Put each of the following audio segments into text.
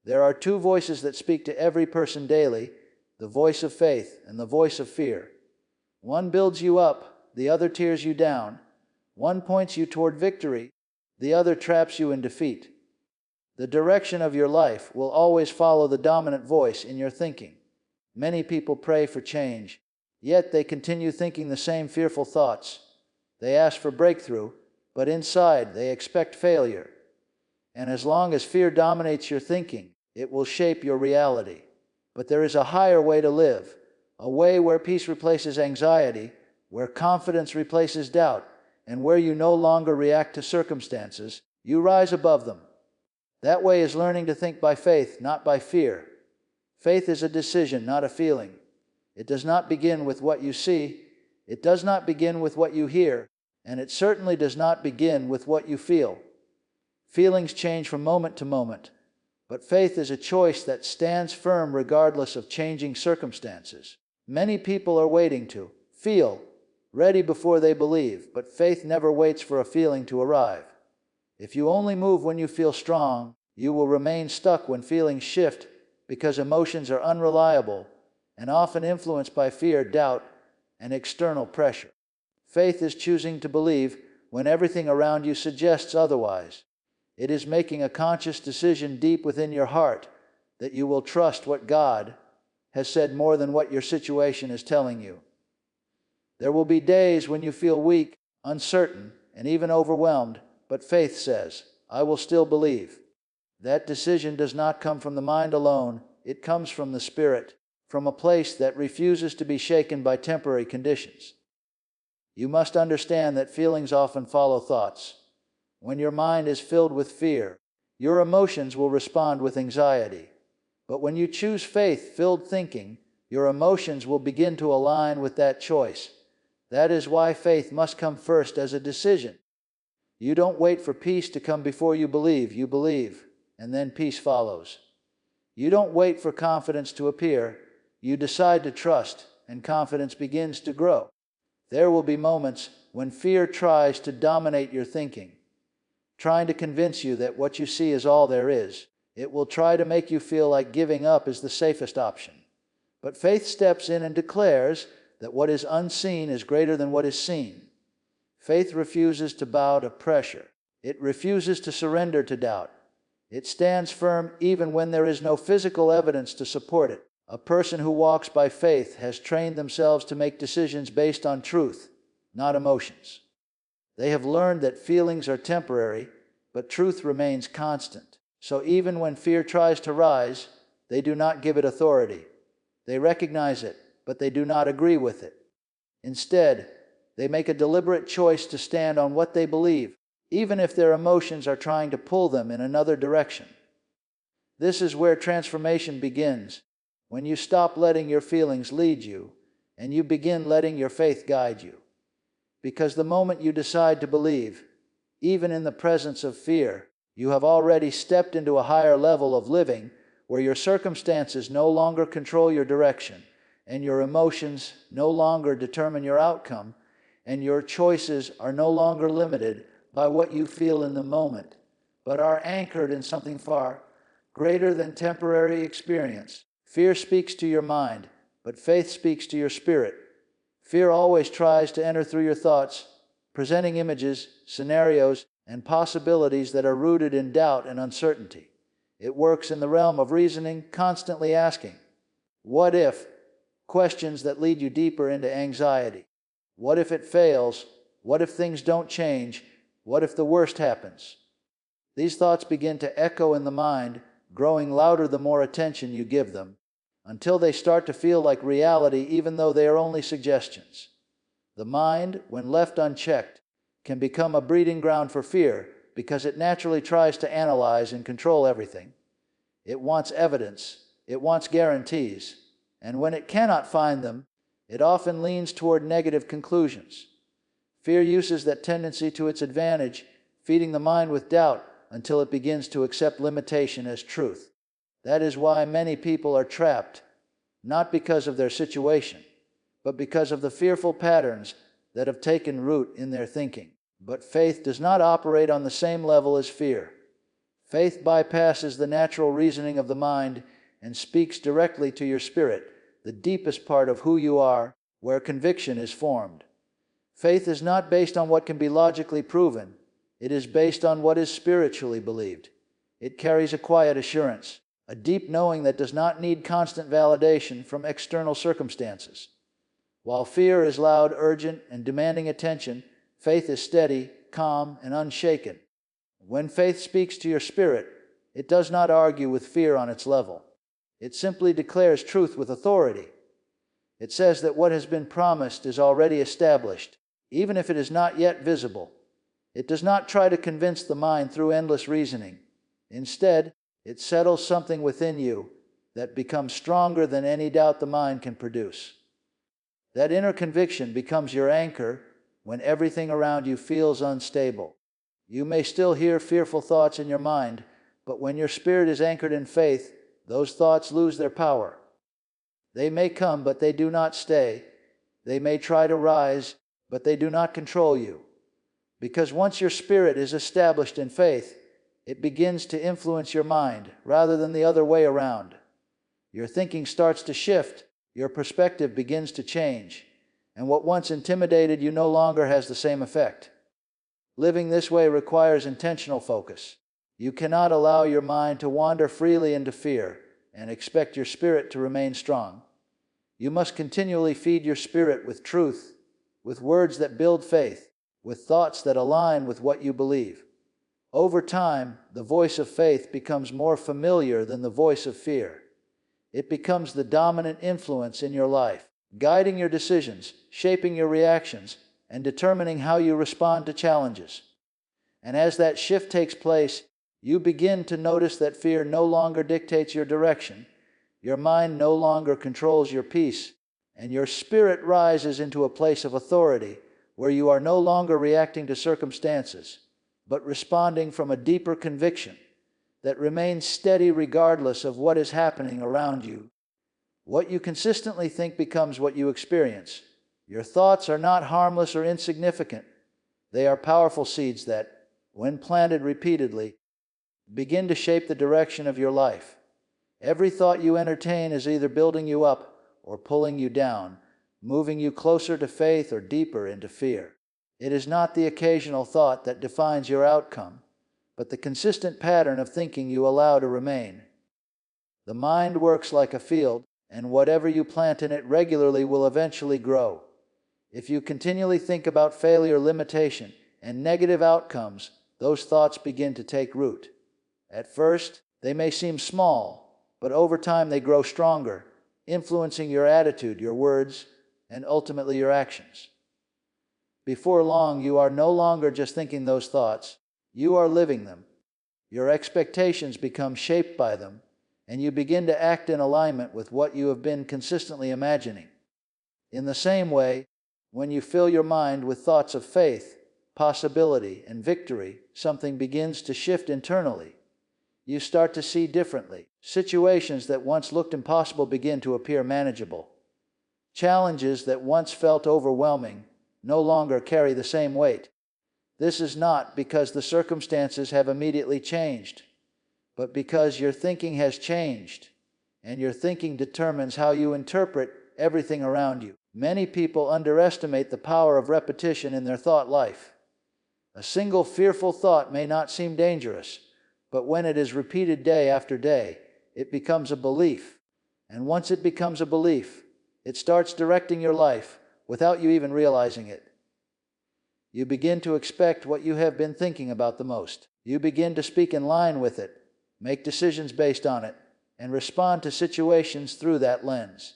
There are two voices that speak to every person daily, the voice of faith and the voice of fear. One builds you up, the other tears you down. One points you toward victory, the other traps you in defeat. The direction of your life will always follow the dominant voice in your thinking. Many people pray for change, yet they continue thinking the same fearful thoughts. They ask for breakthrough, but inside they expect failure. And as long as fear dominates your thinking, it will shape your reality. But there is a higher way to live, a way where peace replaces anxiety, where confidence replaces doubt, and where you no longer react to circumstances, you rise above them. That way is learning to think by faith, not by fear. Faith is a decision, not a feeling. It does not begin with what you see, it does not begin with what you hear, and it certainly does not begin with what you feel. Feelings change from moment to moment, but faith is a choice that stands firm regardless of changing circumstances. Many people are waiting to feel ready before they believe, but faith never waits for a feeling to arrive. If you only move when you feel strong, you will remain stuck when feelings shift, because emotions are unreliable and often influenced by fear, doubt, and external pressure. Faith is choosing to believe when everything around you suggests otherwise. It is making a conscious decision deep within your heart that you will trust what God has said more than what your situation is telling you. There will be days when you feel weak, uncertain, and even overwhelmed, but faith says, "I will still believe." That decision does not come from the mind alone, it comes from the Spirit, from a place that refuses to be shaken by temporary conditions. You must understand that feelings often follow thoughts. When your mind is filled with fear, your emotions will respond with anxiety. But when you choose faith-filled thinking, your emotions will begin to align with that choice. That is why faith must come first as a decision. You don't wait for peace to come before you believe, and then peace follows. You don't wait for confidence to appear, you decide to trust, and confidence begins to grow. There will be moments when fear tries to dominate your thinking, trying to convince you that what you see is all there is. It will try to make you feel like giving up is the safest option. But faith steps in and declares that what is unseen is greater than what is seen. Faith refuses to bow to pressure. It refuses to surrender to doubt. It stands firm even when there is no physical evidence to support it. A person who walks by faith has trained themselves to make decisions based on truth, not emotions. They have learned that feelings are temporary, but truth remains constant. So even when fear tries to rise, they do not give it authority. They recognize it, but they do not agree with it. Instead, they make a deliberate choice to stand on what they believe, even if their emotions are trying to pull them in another direction. This is where transformation begins, when you stop letting your feelings lead you, and you begin letting your faith guide you. Because the moment you decide to believe, even in the presence of fear, you have already stepped into a higher level of living where your circumstances no longer control your direction, and your emotions no longer determine your outcome, and your choices are no longer limited by what you feel in the moment, but are anchored in something far greater than temporary experience. Fear speaks to your mind, but faith speaks to your spirit. Fear always tries to enter through your thoughts, presenting images, scenarios, and possibilities that are rooted in doubt and uncertainty. It works in the realm of reasoning, constantly asking, "What if?" questions that lead you deeper into anxiety. What if it fails? What if things don't change? What if the worst happens? These thoughts begin to echo in the mind, growing louder the more attention you give them, until they start to feel like reality even though they are only suggestions. The mind, when left unchecked, can become a breeding ground for fear because it naturally tries to analyze and control everything. It wants evidence, it wants guarantees, and when it cannot find them, it often leans toward negative conclusions. Fear uses that tendency to its advantage, feeding the mind with doubt until it begins to accept limitation as truth. That is why many people are trapped, not because of their situation, but because of the fearful patterns that have taken root in their thinking. But faith does not operate on the same level as fear. Faith bypasses the natural reasoning of the mind and speaks directly to your spirit, the deepest part of who you are, where conviction is formed. Faith is not based on what can be logically proven. It is based on what is spiritually believed. It carries a quiet assurance, a deep knowing that does not need constant validation from external circumstances. While fear is loud, urgent, and demanding attention, faith is steady, calm, and unshaken. When faith speaks to your spirit, it does not argue with fear on its level. It simply declares truth with authority. It says that what has been promised is already established, even if it is not yet visible. It does not try to convince the mind through endless reasoning. Instead, it settles something within you that becomes stronger than any doubt the mind can produce. That inner conviction becomes your anchor when everything around you feels unstable. You may still hear fearful thoughts in your mind, but when your spirit is anchored in faith, those thoughts lose their power. They may come, but they do not stay. They may try to rise, but they do not control you. Because once your spirit is established in faith, it begins to influence your mind rather than the other way around. Your thinking starts to shift, your perspective begins to change, and what once intimidated you no longer has the same effect. Living this way requires intentional focus. You cannot allow your mind to wander freely into fear and expect your spirit to remain strong. You must continually feed your spirit with truth, with words that build faith, with thoughts that align with what you believe. Over time, the voice of faith becomes more familiar than the voice of fear. It becomes the dominant influence in your life, guiding your decisions, shaping your reactions, and determining how you respond to challenges. And as that shift takes place, you begin to notice that fear no longer dictates your direction, your mind no longer controls your peace, and your spirit rises into a place of authority where you are no longer reacting to circumstances, but responding from a deeper conviction that remains steady regardless of what is happening around you. What you consistently think becomes what you experience. Your thoughts are not harmless or insignificant. They are powerful seeds that, when planted repeatedly, begin to shape the direction of your life. Every thought you entertain is either building you up or pulling you down, moving you closer to faith or deeper into fear. It is not the occasional thought that defines your outcome, but the consistent pattern of thinking you allow to remain. The mind works like a field, and whatever you plant in it regularly will eventually grow. If you continually think about failure, limitation, and negative outcomes, those thoughts begin to take root. At first, they may seem small, but over time they grow stronger, influencing your attitude, your words, and ultimately your actions. Before long, you are no longer just thinking those thoughts, you are living them. Your expectations become shaped by them, and you begin to act in alignment with what you have been consistently imagining. In the same way, when you fill your mind with thoughts of faith, possibility, and victory, something begins to shift internally. You start to see differently. Situations that once looked impossible begin to appear manageable. Challenges that once felt overwhelming no longer carry the same weight. This is not because the circumstances have immediately changed, but because your thinking has changed, and your thinking determines how you interpret everything around you. Many people underestimate the power of repetition in their thought life. A single fearful thought may not seem dangerous, but when it is repeated day after day, it becomes a belief. And once it becomes a belief, it starts directing your life without you even realizing it. You begin to expect what you have been thinking about the most. You begin to speak in line with it, make decisions based on it, and respond to situations through that lens.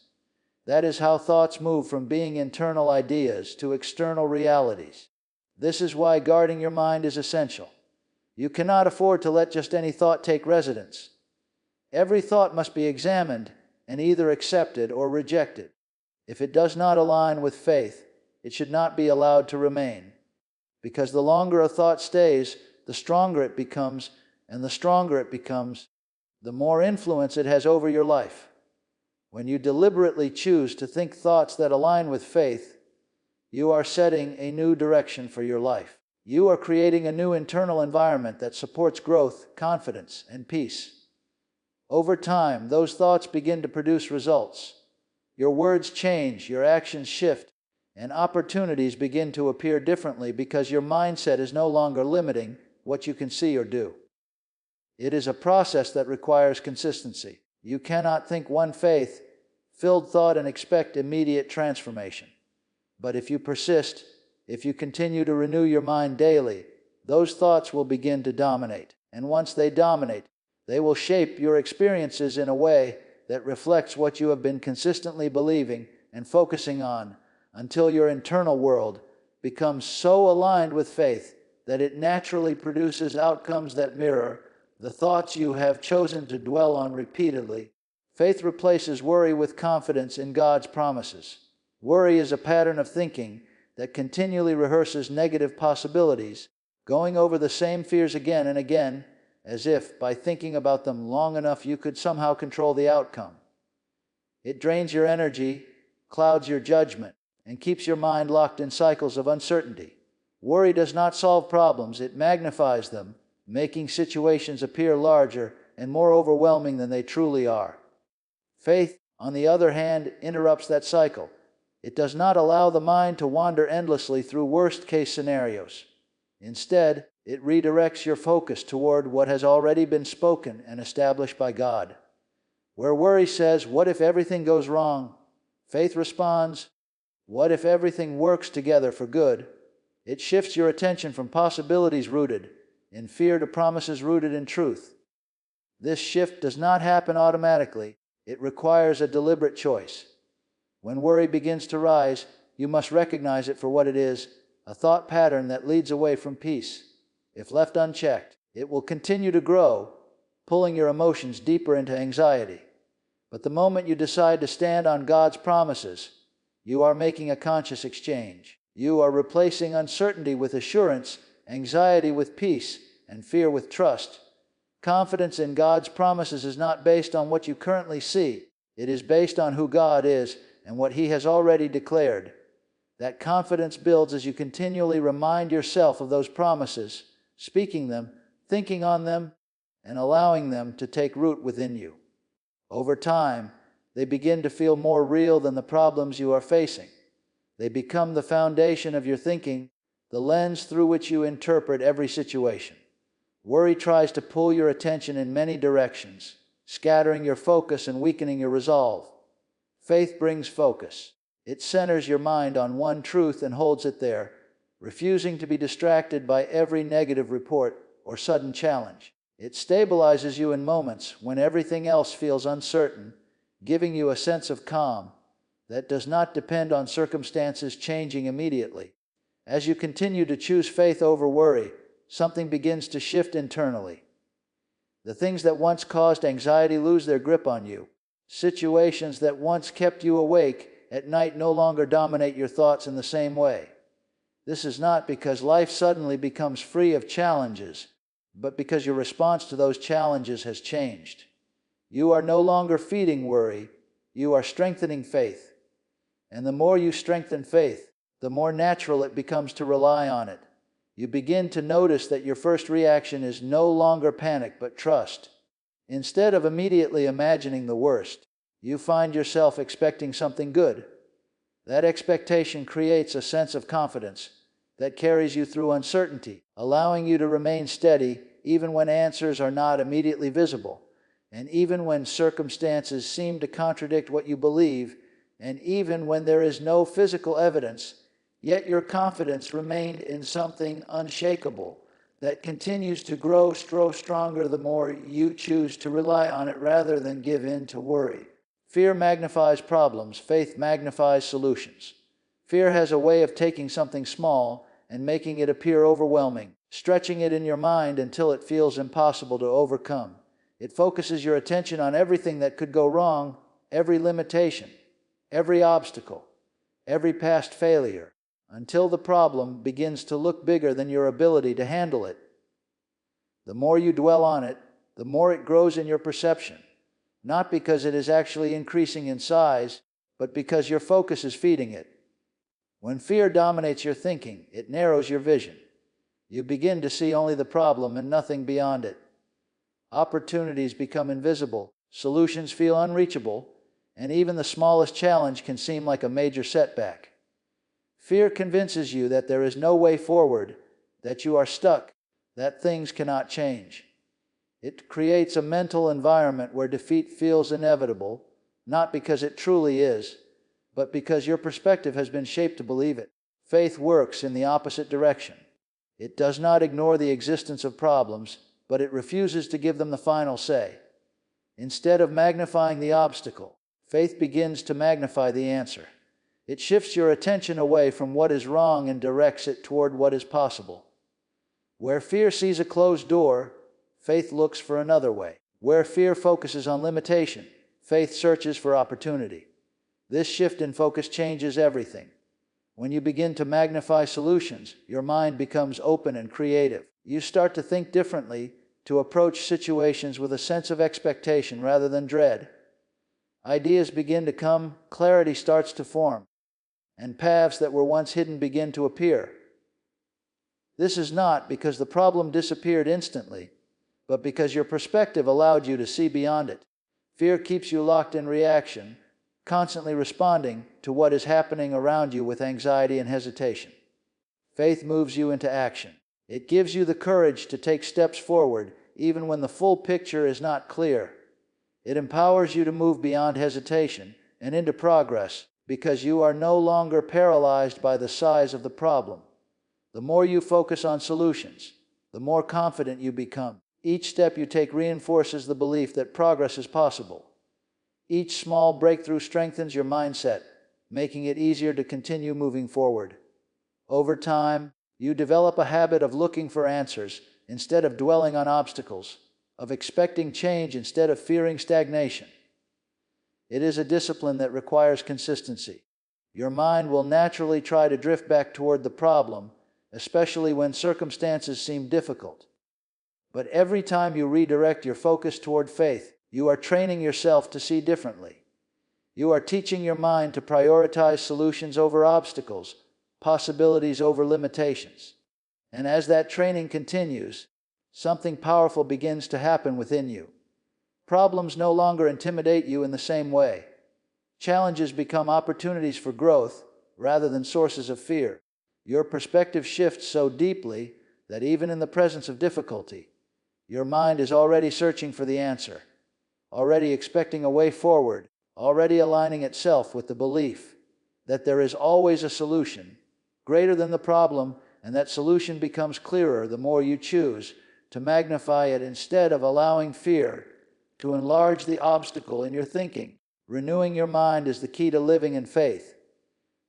That is how thoughts move from being internal ideas to external realities. This is why guarding your mind is essential. You cannot afford to let just any thought take residence. Every thought must be examined and either accepted or rejected. If it does not align with faith, it should not be allowed to remain. Because the longer a thought stays, the stronger it becomes, and the stronger it becomes, the more influence it has over your life. When you deliberately choose to think thoughts that align with faith, you are setting a new direction for your life. You are creating a new internal environment that supports growth, confidence, and peace. Over time, those thoughts begin to produce results. Your words change, your actions shift, and opportunities begin to appear differently because your mindset is no longer limiting what you can see or do. It is a process that requires consistency. You cannot think one faith-filled thought and expect immediate transformation. But if you persist, if you continue to renew your mind daily, those thoughts will begin to dominate. And once they dominate, they will shape your experiences in a way that reflects what you have been consistently believing and focusing on, until your internal world becomes so aligned with faith that it naturally produces outcomes that mirror the thoughts you have chosen to dwell on repeatedly. Faith replaces worry with confidence in God's promises. Worry is a pattern of thinking that continually rehearses negative possibilities, going over the same fears again and again, as if, by thinking about them long enough, you could somehow control the outcome. It drains your energy, clouds your judgment, and keeps your mind locked in cycles of uncertainty. Worry does not solve problems, it magnifies them, making situations appear larger and more overwhelming than they truly are. Faith, on the other hand, interrupts that cycle. It does not allow the mind to wander endlessly through worst-case scenarios. Instead, it redirects your focus toward what has already been spoken and established by God. Where worry says, "What if everything goes wrong?" faith responds, "What if everything works together for good?" It shifts your attention from possibilities rooted in fear to promises rooted in truth. This shift does not happen automatically. It requires a deliberate choice. When worry begins to rise, you must recognize it for what it is, a thought pattern that leads away from peace. If left unchecked, it will continue to grow, pulling your emotions deeper into anxiety. But the moment you decide to stand on God's promises, you are making a conscious exchange. You are replacing uncertainty with assurance, anxiety with peace, and fear with trust. Confidence in God's promises is not based on what you currently see. It is based on who God is and what He has already declared. That confidence builds as you continually remind yourself of those promises, speaking them, thinking on them, and allowing them to take root within you. Over time, they begin to feel more real than the problems you are facing. They become the foundation of your thinking, the lens through which you interpret every situation. Worry tries to pull your attention in many directions, scattering your focus and weakening your resolve. Faith brings focus. It centers your mind on one truth and holds it there, refusing to be distracted by every negative report or sudden challenge. It stabilizes you in moments when everything else feels uncertain, giving you a sense of calm that does not depend on circumstances changing immediately. As you continue to choose faith over worry, something begins to shift internally. The things that once caused anxiety lose their grip on you. Situations that once kept you awake at night no longer dominate your thoughts in the same way. This is not because life suddenly becomes free of challenges, but because your response to those challenges has changed. You are no longer feeding worry, you are strengthening faith. And the more you strengthen faith, the more natural it becomes to rely on it. You begin to notice that your first reaction is no longer panic but trust. Instead of immediately imagining the worst, you find yourself expecting something good. That expectation creates a sense of confidence that carries you through uncertainty, allowing you to remain steady even when answers are not immediately visible, and even when circumstances seem to contradict what you believe, and even when there is no physical evidence, yet your confidence remained in something unshakable that continues to grow stronger the more you choose to rely on it rather than give in to worry. Fear magnifies problems, faith magnifies solutions. Fear has a way of taking something small and making it appear overwhelming, stretching it in your mind until it feels impossible to overcome. It focuses your attention on everything that could go wrong, every limitation, every obstacle, every past failure, until the problem begins to look bigger than your ability to handle it. The more you dwell on it, the more it grows in your perception, not because it is actually increasing in size, but because your focus is feeding it. When fear dominates your thinking, it narrows your vision. You begin to see only the problem and nothing beyond it. Opportunities become invisible, solutions feel unreachable, and even the smallest challenge can seem like a major setback. Fear convinces you that there is no way forward, that you are stuck, that things cannot change. It creates a mental environment where defeat feels inevitable, not because it truly is, but because your perspective has been shaped to believe it. Faith works in the opposite direction. It does not ignore the existence of problems, but it refuses to give them the final say. Instead of magnifying the obstacle, faith begins to magnify the answer. It shifts your attention away from what is wrong and directs it toward what is possible. Where fear sees a closed door, faith looks for another way. Where fear focuses on limitation, faith searches for opportunity. This shift in focus changes everything. When you begin to magnify solutions, your mind becomes open and creative. You start to think differently, to approach situations with a sense of expectation rather than dread. Ideas begin to come, clarity starts to form, and paths that were once hidden begin to appear. This is not because the problem disappeared instantly, but because your perspective allowed you to see beyond it. Fear keeps you locked in reaction, constantly responding to what is happening around you with anxiety and hesitation. Faith moves you into action. It gives you the courage to take steps forward, even when the full picture is not clear. It empowers you to move beyond hesitation and into progress, because you are no longer paralyzed by the size of the problem. The more you focus on solutions, the more confident you become. Each step you take reinforces the belief that progress is possible. Each small breakthrough strengthens your mindset, making it easier to continue moving forward. Over time, you develop a habit of looking for answers instead of dwelling on obstacles, of expecting change instead of fearing stagnation. It is a discipline that requires consistency. Your mind will naturally try to drift back toward the problem, especially when circumstances seem difficult. But every time you redirect your focus toward faith, you are training yourself to see differently. You are teaching your mind to prioritize solutions over obstacles, possibilities over limitations. And as that training continues, something powerful begins to happen within you. Problems no longer intimidate you in the same way. Challenges become opportunities for growth rather than sources of fear. Your perspective shifts so deeply that even in the presence of difficulty, your mind is already searching for the answer, already expecting a way forward, already aligning itself with the belief that there is always a solution greater than the problem, and that solution becomes clearer the more you choose to magnify it instead of allowing fear to enlarge the obstacle in your thinking. Renewing your mind is the key to living in faith.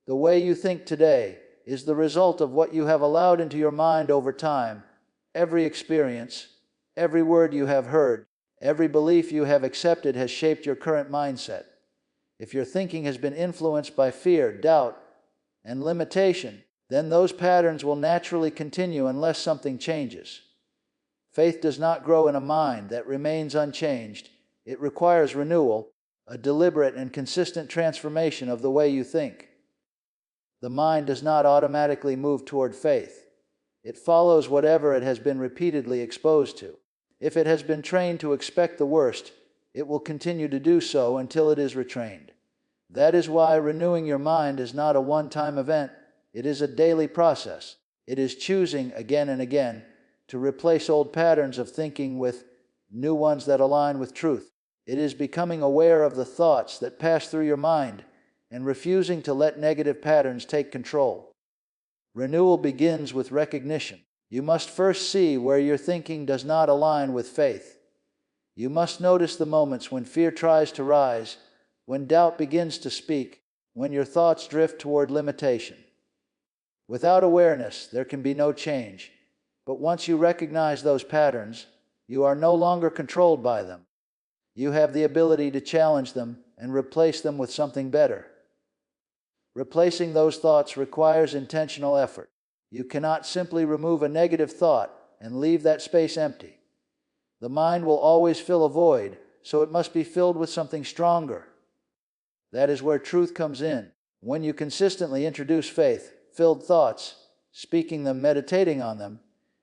The way you think today is the result of what you have allowed into your mind over time. Every experience, every word you have heard, every belief you have accepted has shaped your current mindset. If your thinking has been influenced by fear, doubt, and limitation, then those patterns will naturally continue unless something changes. Faith does not grow in a mind that remains unchanged. It requires renewal, a deliberate and consistent transformation of the way you think. The mind does not automatically move toward faith. It follows whatever it has been repeatedly exposed to. If it has been trained to expect the worst, it will continue to do so until it is retrained. That is why renewing your mind is not a one-time event. It is a daily process. It is choosing again and again to replace old patterns of thinking with new ones that align with truth. It is becoming aware of the thoughts that pass through your mind and refusing to let negative patterns take control. Renewal begins with recognition. You must first see where your thinking does not align with faith. You must notice the moments when fear tries to rise, when doubt begins to speak, when your thoughts drift toward limitation. Without awareness, there can be no change. But once you recognize those patterns, you are no longer controlled by them. You have the ability to challenge them and replace them with something better. Replacing those thoughts requires intentional effort. You cannot simply remove a negative thought and leave that space empty. The mind will always fill a void, so it must be filled with something stronger. That is where truth comes in. When you consistently introduce faith-filled thoughts, speaking them, meditating on them,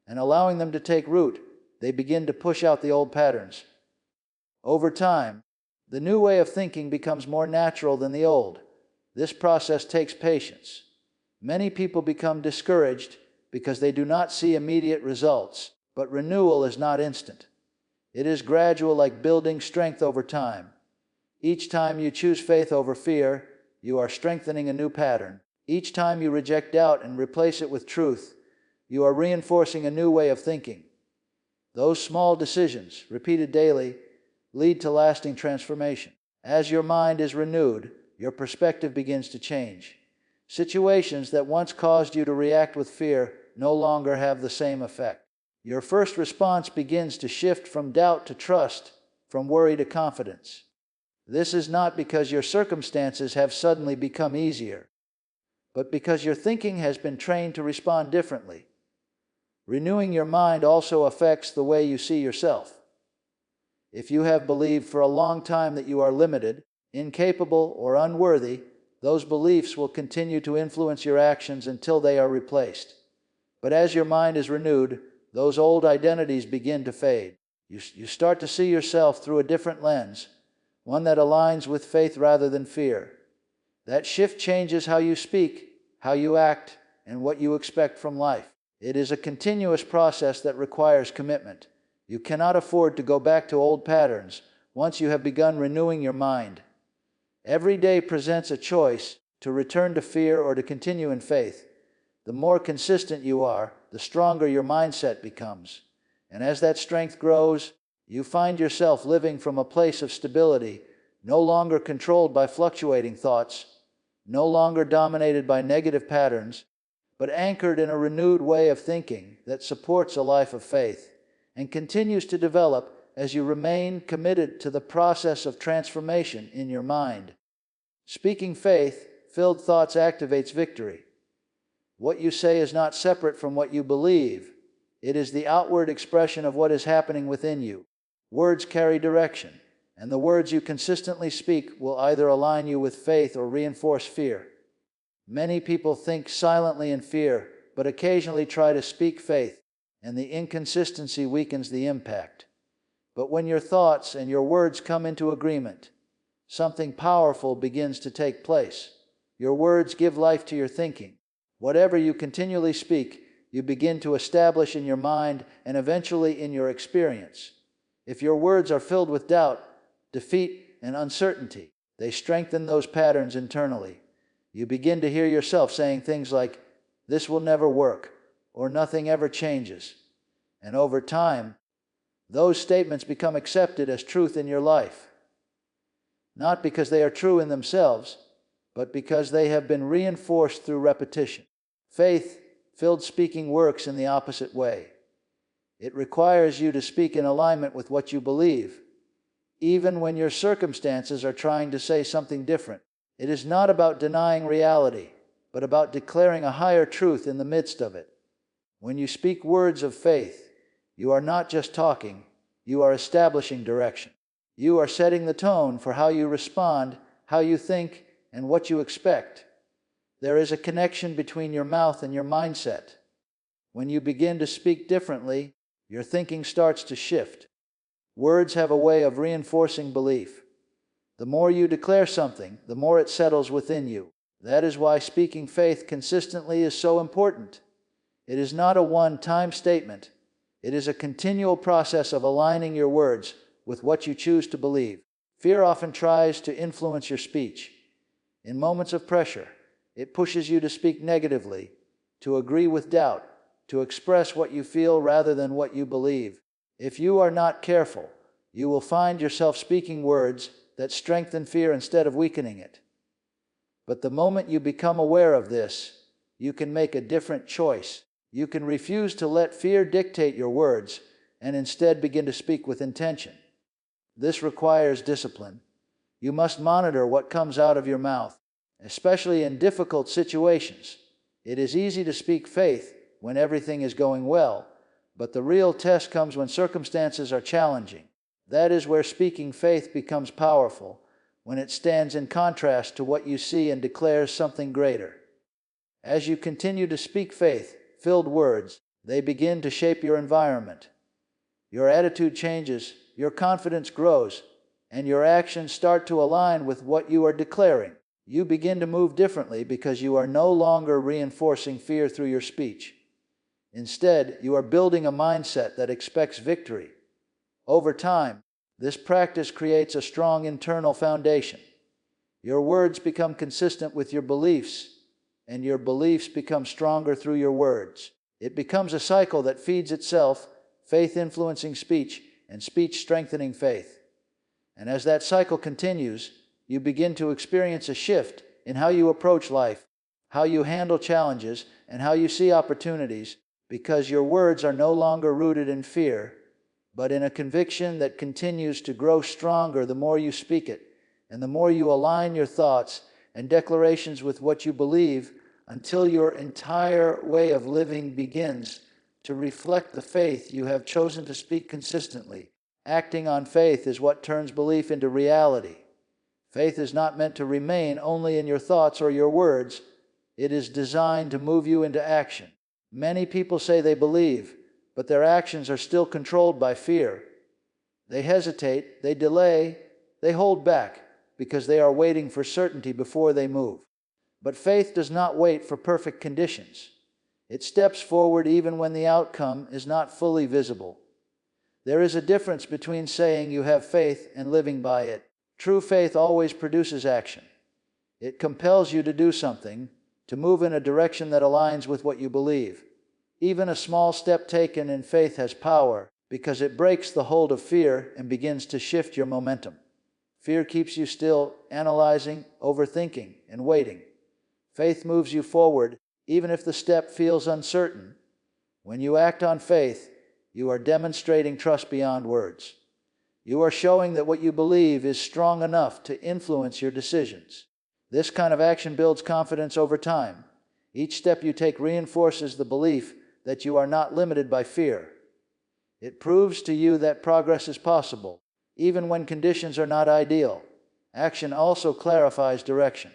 and allowing them to take root, they begin to push out the old patterns. Over time, the new way of thinking becomes more natural than the old. This process takes patience. Many people become discouraged because they do not see immediate results, but renewal is not instant. It is gradual, like building strength over time. Each time you choose faith over fear, you are strengthening a new pattern. Each time you reject doubt and replace it with truth, you are reinforcing a new way of thinking. Those small decisions, repeated daily, lead to lasting transformation. As your mind is renewed, your perspective begins to change. Situations that once caused you to react with fear no longer have the same effect. Your first response begins to shift from doubt to trust, from worry to confidence. This is not because your circumstances have suddenly become easier, but because your thinking has been trained to respond differently. Renewing your mind also affects the way you see yourself. If you have believed for a long time that you are limited, incapable, or unworthy, those beliefs will continue to influence your actions until they are replaced. But as your mind is renewed, those old identities begin to fade. You start to see yourself through a different lens, one that aligns with faith rather than fear. That shift changes how you speak, how you act, and what you expect from life. It is a continuous process that requires commitment. You cannot afford to go back to old patterns once you have begun renewing your mind. Every day presents a choice to return to fear or to continue in faith. The more consistent you are, the stronger your mindset becomes. And as that strength grows, you find yourself living from a place of stability, no longer controlled by fluctuating thoughts, no longer dominated by negative patterns, but anchored in a renewed way of thinking that supports a life of faith and continues to develop as you remain committed to the process of transformation in your mind. Speaking faith-filled thoughts activates victory. What you say is not separate from what you believe. It is the outward expression of what is happening within you. Words carry direction, and the words you consistently speak will either align you with faith or reinforce fear. Many people think silently in fear, but occasionally try to speak faith, and the inconsistency weakens the impact. But when your thoughts and your words come into agreement, something powerful begins to take place. Your words give life to your thinking. Whatever you continually speak, you begin to establish in your mind and eventually in your experience. If your words are filled with doubt, defeat, and uncertainty, they strengthen those patterns internally. You begin to hear yourself saying things like, "This will never work," or "Nothing ever changes." And over time, those statements become accepted as truth in your life. Not because they are true in themselves, but because they have been reinforced through repetition. Faith-filled speaking works in the opposite way. It requires you to speak in alignment with what you believe, even when your circumstances are trying to say something different. It is not about denying reality, but about declaring a higher truth in the midst of it. When you speak words of faith, you are not just talking, you are establishing direction. You are setting the tone for how you respond, how you think, and what you expect. There is a connection between your mouth and your mindset. When you begin to speak differently, your thinking starts to shift. Words have a way of reinforcing belief. The more you declare something, the more it settles within you. That is why speaking faith consistently is so important. It is not a one-time statement. It is a continual process of aligning your words with what you choose to believe. Fear often tries to influence your speech. In moments of pressure, it pushes you to speak negatively, to agree with doubt, to express what you feel rather than what you believe. If you are not careful, you will find yourself speaking words that strengthen fear instead of weakening it. But the moment you become aware of this, you can make a different choice. You can refuse to let fear dictate your words and instead begin to speak with intention. This requires discipline. You must monitor what comes out of your mouth, especially in difficult situations. It is easy to speak faith when everything is going well, but the real test comes when circumstances are challenging. That is where speaking faith becomes powerful, when it stands in contrast to what you see and declares something greater. As you continue to speak faith-filled words, They begin to shape your environment. Your attitude changes, your confidence grows, and your actions start to align with what you are declaring. You begin to move differently because you are no longer reinforcing fear through your speech. Instead, you are building a mindset that expects victory. Over time, this practice creates a strong internal foundation. Your words become consistent with your beliefs, and your beliefs become stronger through your words. It becomes a cycle that feeds itself, faith influencing speech, and speech strengthening faith. And as that cycle continues, you begin to experience a shift in how you approach life, how you handle challenges, and how you see opportunities, because your words are no longer rooted in fear, but in a conviction that continues to grow stronger the more you speak it, and the more you align your thoughts and declarations with what you believe, until your entire way of living begins to reflect the faith you have chosen to speak consistently. Acting on faith is what turns belief into reality. Faith is not meant to remain only in your thoughts or your words. It is designed to move you into action. Many people say they believe, but their actions are still controlled by fear. They hesitate, they delay, they hold back because they are waiting for certainty before they move. But faith does not wait for perfect conditions. It steps forward even when the outcome is not fully visible. There is a difference between saying you have faith and living by it. True faith always produces action. It compels you to do something, to move in a direction that aligns with what you believe. Even a small step taken in faith has power, because it breaks the hold of fear and begins to shift your momentum. Fear keeps you still, analyzing, overthinking, and waiting. Faith moves you forward, even if the step feels uncertain. When you act on faith, you are demonstrating trust beyond words. You are showing that what you believe is strong enough to influence your decisions. This kind of action builds confidence over time. Each step you take reinforces the belief that you are not limited by fear. It proves to you that progress is possible, even when conditions are not ideal. Action also clarifies direction.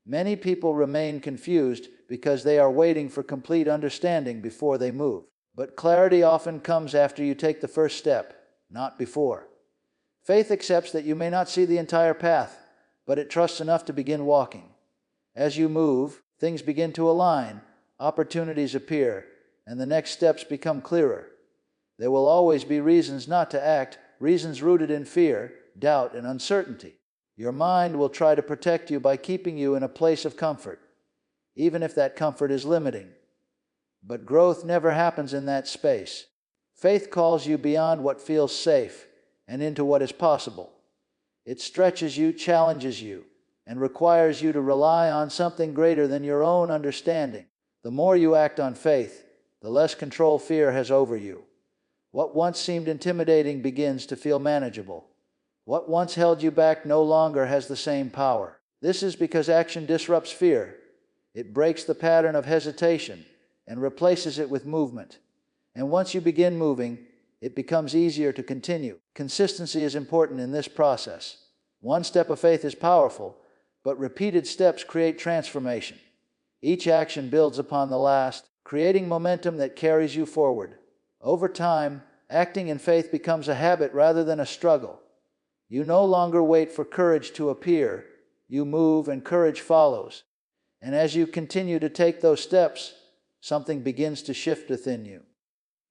Many people remain confused because they are waiting for complete understanding before they move. But clarity often comes after you take the first step, not before. Faith accepts that you may not see the entire path, but it trusts enough to begin walking. As you move, things begin to align, opportunities appear, and the next steps become clearer. There will always be reasons not to act, reasons rooted in fear, doubt, and uncertainty. Your mind will try to protect you by keeping you in a place of comfort, even if that comfort is limiting. But growth never happens in that space. Faith calls you beyond what feels safe and into what is possible. It stretches you, challenges you, and requires you to rely on something greater than your own understanding. The more you act on faith, the less control fear has over you. What once seemed intimidating begins to feel manageable. What once held you back no longer has the same power. This is because action disrupts fear. It breaks the pattern of hesitation and replaces it with movement. And once you begin moving, it becomes easier to continue. Consistency is important in this process. One step of faith is powerful, but repeated steps create transformation. Each action builds upon the last, creating momentum that carries you forward. Over time, acting in faith becomes a habit rather than a struggle. You no longer wait for courage to appear. You move and courage follows. And as you continue to take those steps, something begins to shift within you.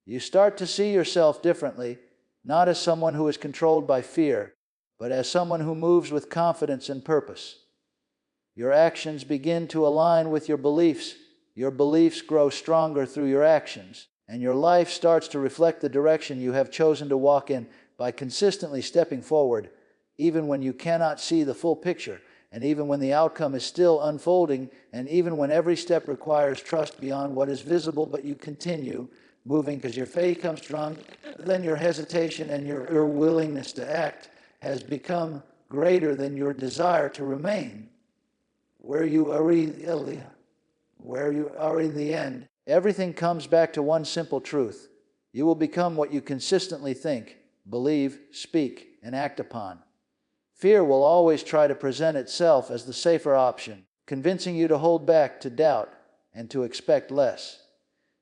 You start to see yourself differently, not as someone who is controlled by fear, but as someone who moves with confidence and purpose. Your actions begin to align with your beliefs. Your beliefs grow stronger through your actions, and your life starts to reflect the direction you have chosen to walk in by consistently stepping forward, even when you cannot see the full picture, and even when the outcome is still unfolding, and even when every step requires trust beyond what is visible, but you continue moving because your faith becomes strong. Then your hesitation and your willingness to act has become greater than your desire to remain where you are in the end. Everything comes back to one simple truth. You will become what you consistently think, believe, speak, and act upon. Fear will always try to present itself as the safer option, convincing you to hold back, to doubt, and to expect less.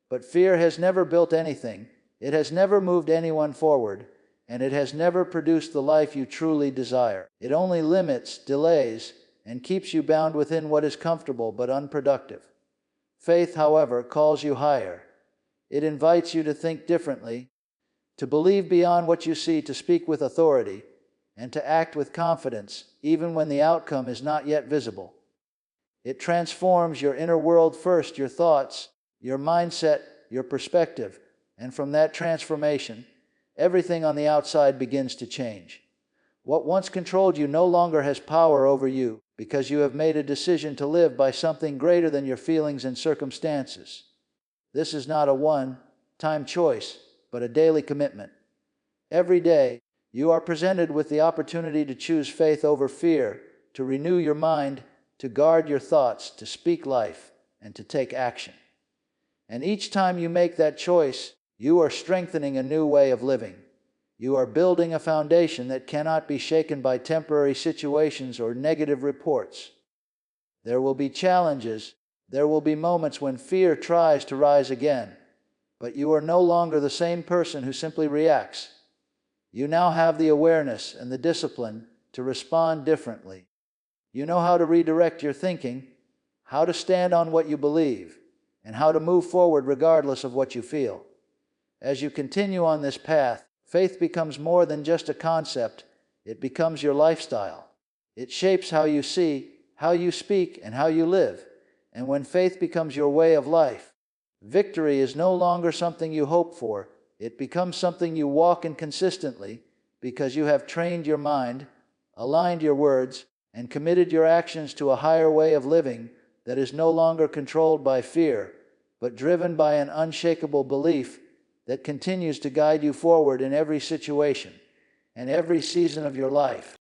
But fear has never built anything, it has never moved anyone forward, and it has never produced the life you truly desire. It only limits, delays, and keeps you bound within what is comfortable but unproductive. Faith, however, calls you higher. It invites you to think differently, to believe beyond what you see, to speak with authority, and to act with confidence, even when the outcome is not yet visible. It transforms your inner world first, your thoughts, your mindset, your perspective, and from that transformation, everything on the outside begins to change. What once controlled you no longer has power over you, because you have made a decision to live by something greater than your feelings and circumstances. This is not a one-time choice, but a daily commitment. Every day, you are presented with the opportunity to choose faith over fear, to renew your mind, to guard your thoughts, to speak life, and to take action. And each time you make that choice, you are strengthening a new way of living. You are building a foundation that cannot be shaken by temporary situations or negative reports. There will be challenges. There will be moments when fear tries to rise again. But you are no longer the same person who simply reacts. You now have the awareness and the discipline to respond differently. You know how to redirect your thinking, how to stand on what you believe, and how to move forward regardless of what you feel. As you continue on this path, faith becomes more than just a concept. It becomes your lifestyle. It shapes how you see, how you speak, and how you live. And when faith becomes your way of life, victory is no longer something you hope for. It becomes something you walk in consistently, because you have trained your mind, aligned your words, and committed your actions to a higher way of living that is no longer controlled by fear, but driven by an unshakable belief that continues to guide you forward in every situation and every season of your life.